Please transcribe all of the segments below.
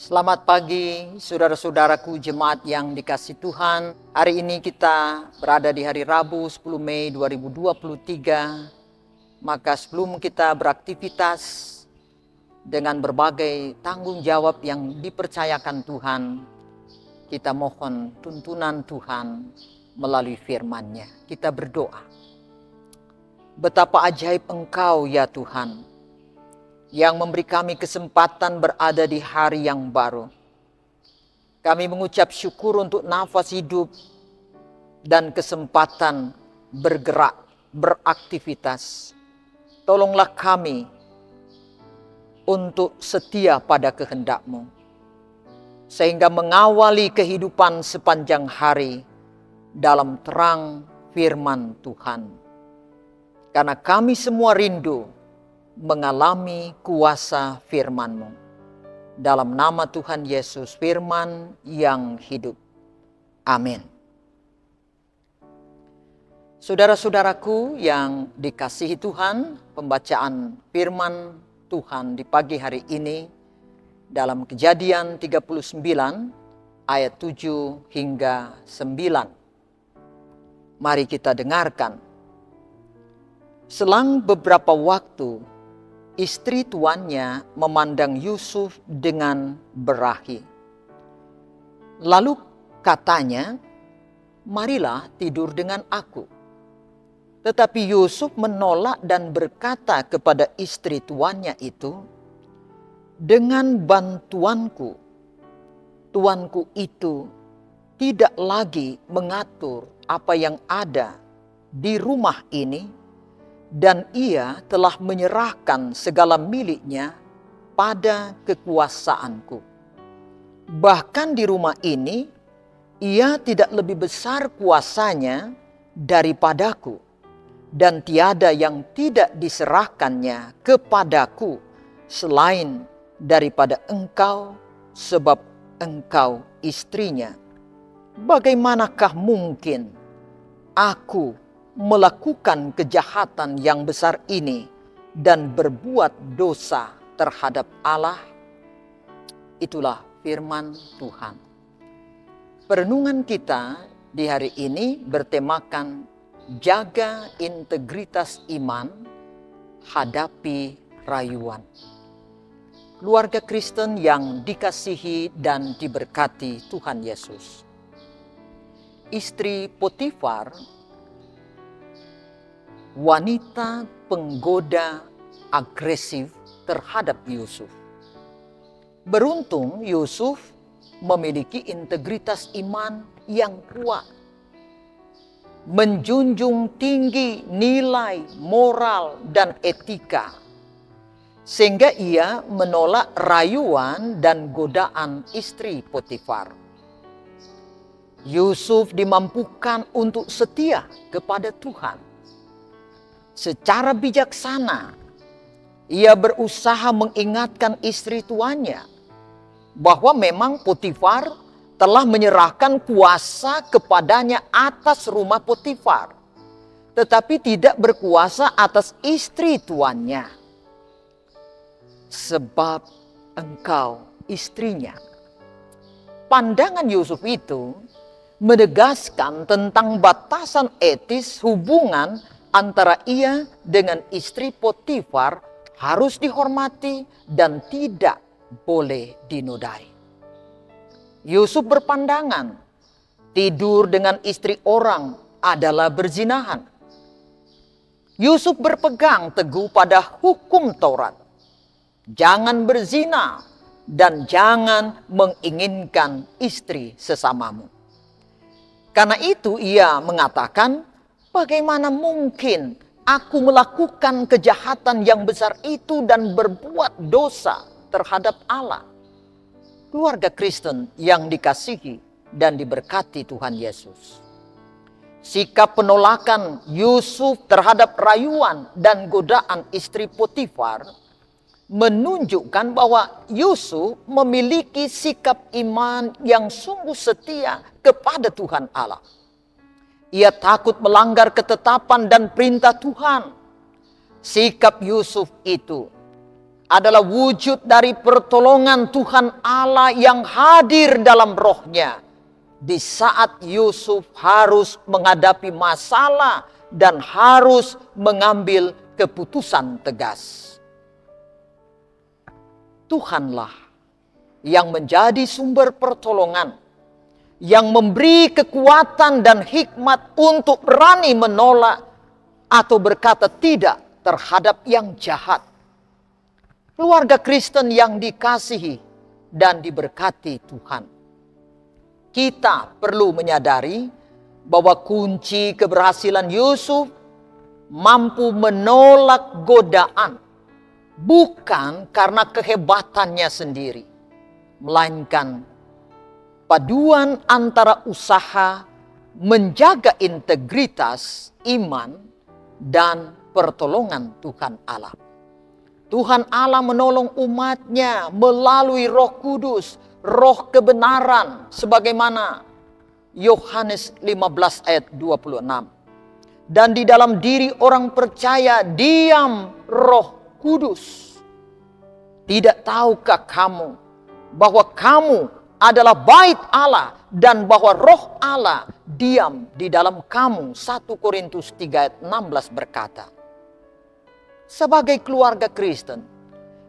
Selamat pagi, saudara-saudaraku jemaat yang dikasihi Tuhan. Hari ini kita berada di hari Rabu 10 Mei 2023. Maka sebelum kita beraktivitas dengan berbagai tanggung jawab yang dipercayakan Tuhan, kita mohon tuntunan Tuhan melalui firman-Nya. Kita berdoa. Betapa ajaib Engkau ya Tuhan, yang memberi kami kesempatan berada di hari yang baru. Kami mengucap syukur untuk nafas hidup dan kesempatan bergerak, beraktivitas. Tolonglah kami untuk setia pada kehendak-Mu, sehingga mengawali kehidupan sepanjang hari dalam terang firman Tuhan. Karena kami semua rindu mengalami kuasa firman-Mu. Dalam nama Tuhan Yesus, firman yang hidup. Amin. Saudara-saudaraku yang dikasihi Tuhan, pembacaan firman Tuhan di pagi hari ini dalam Kejadian 39 ayat 7 hingga 9. Mari kita dengarkan. Selang beberapa waktu, istri tuannya memandang Yusuf dengan berahi. Lalu katanya, "Marilah tidur dengan aku." Tetapi Yusuf menolak dan berkata kepada istri tuannya itu, "Dengan bantuanku, tuanku itu tidak lagi mengatur apa yang ada di rumah ini, dan ia telah menyerahkan segala miliknya pada kekuasaanku. Bahkan di rumah ini, ia tidak lebih besar kuasanya daripadaku, dan tiada yang tidak diserahkannya kepadaku selain daripada engkau, sebab engkau istrinya. Bagaimanakah mungkin aku melakukan kejahatan yang besar ini dan berbuat dosa terhadap Allah?" Itulah firman Tuhan. Perenungan kita di hari ini bertemakan jaga integritas iman, hadapi rayuan. Keluarga Kristen yang dikasihi dan diberkati Tuhan Yesus. Istri Potifar, wanita penggoda agresif terhadap Yusuf. Beruntung Yusuf memiliki integritas iman yang kuat, menjunjung tinggi nilai moral dan etika, sehingga ia menolak rayuan dan godaan istri Potifar. Yusuf dimampukan untuk setia kepada Tuhan. Secara bijaksana, ia berusaha mengingatkan istri tuannya bahwa memang Potifar telah menyerahkan kuasa kepadanya atas rumah Potifar, tetapi tidak berkuasa atas istri tuannya. Sebab engkau istrinya. Pandangan Yusuf itu menegaskan tentang batasan etis hubungan antara ia dengan istri Potifar harus dihormati dan tidak boleh dinodai. Yusuf berpandangan tidur dengan istri orang adalah berzinahan. Yusuf berpegang teguh pada hukum Taurat. Jangan berzina dan jangan menginginkan istri sesamamu. Karena itu ia mengatakan, "Bagaimana mungkin aku melakukan kejahatan yang besar itu dan berbuat dosa terhadap Allah?" Keluarga Kristen yang dikasihi dan diberkati Tuhan Yesus. Sikap penolakan Yusuf terhadap rayuan dan godaan istri Potifar menunjukkan bahwa Yusuf memiliki sikap iman yang sungguh setia kepada Tuhan Allah. Ia takut melanggar ketetapan dan perintah Tuhan. Sikap Yusuf itu adalah wujud dari pertolongan Tuhan Allah yang hadir dalam rohnya di saat Yusuf harus menghadapi masalah dan harus mengambil keputusan tegas. Tuhanlah yang menjadi sumber pertolongan, yang memberi kekuatan dan hikmat untuk berani menolak atau berkata tidak terhadap yang jahat. Keluarga Kristen yang dikasihi dan diberkati Tuhan, kita perlu menyadari bahwa kunci keberhasilan Yusuf mampu menolak godaan bukan karena kehebatannya sendiri, melainkan paduan antara usaha menjaga integritas iman dan pertolongan Tuhan Allah. Tuhan Allah menolong umatnya melalui Roh Kudus, roh kebenaran, sebagaimana Yohanes 15 ayat 26. Dan di dalam diri orang percaya diam Roh Kudus. Tidak tahukah kamu bahwa kamu adalah bait Allah dan bahwa Roh Allah diam di dalam kamu? 1 Korintus 3 ayat 16 berkata. Sebagai keluarga Kristen,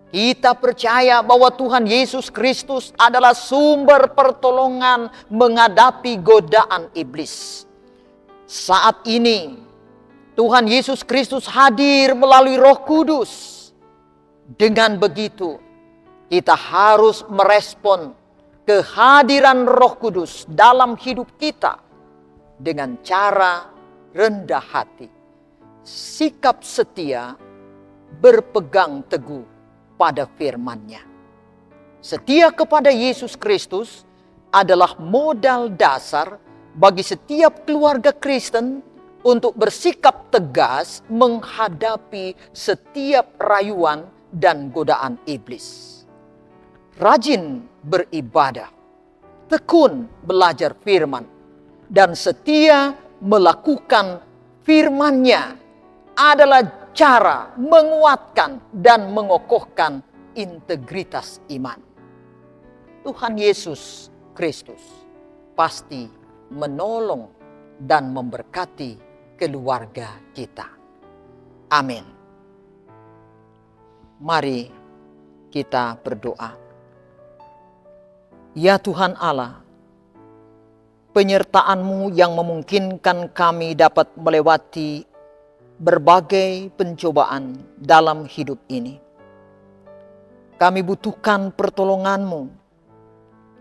kita percaya bahwa Tuhan Yesus Kristus adalah sumber pertolongan menghadapi godaan iblis. Saat ini, Tuhan Yesus Kristus hadir melalui Roh Kudus. Dengan begitu, kita harus merespon kehadiran Roh Kudus dalam hidup kita dengan cara rendah hati, sikap setia, berpegang teguh pada firman-Nya. Setia kepada Yesus Kristus adalah modal dasar bagi setiap keluarga Kristen untuk bersikap tegas menghadapi setiap rayuan dan godaan iblis. Rajin beribadah, tekun belajar firman, dan setia melakukan firman-Nya adalah cara menguatkan dan mengokohkan integritas iman. Tuhan Yesus Kristus pasti menolong dan memberkati keluarga kita. Amin. Mari kita berdoa. Ya Tuhan Allah, penyertaan-Mu yang memungkinkan kami dapat melewati berbagai pencobaan dalam hidup ini. Kami butuhkan pertolongan-Mu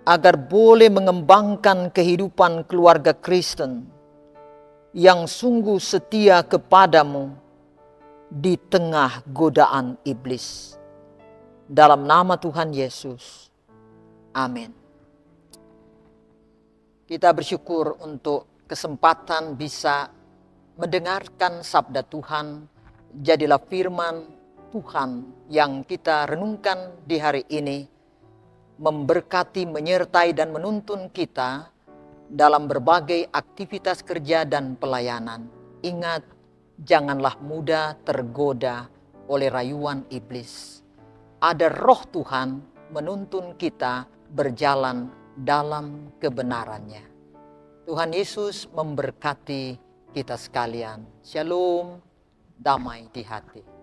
agar boleh mengembangkan kehidupan keluarga Kristen yang sungguh setia kepadamu di tengah godaan iblis. Dalam nama Tuhan Yesus. Amin. Kita bersyukur untuk kesempatan bisa mendengarkan sabda Tuhan. Jadilah firman Tuhan yang kita renungkan di hari ini memberkati, menyertai dan menuntun kita dalam berbagai aktivitas kerja dan pelayanan. Ingat, janganlah mudah tergoda oleh rayuan iblis. Ada Roh Tuhan menuntun kita berjalan dalam kebenarannya. Tuhan Yesus memberkati kita sekalian. Shalom, damai di hati.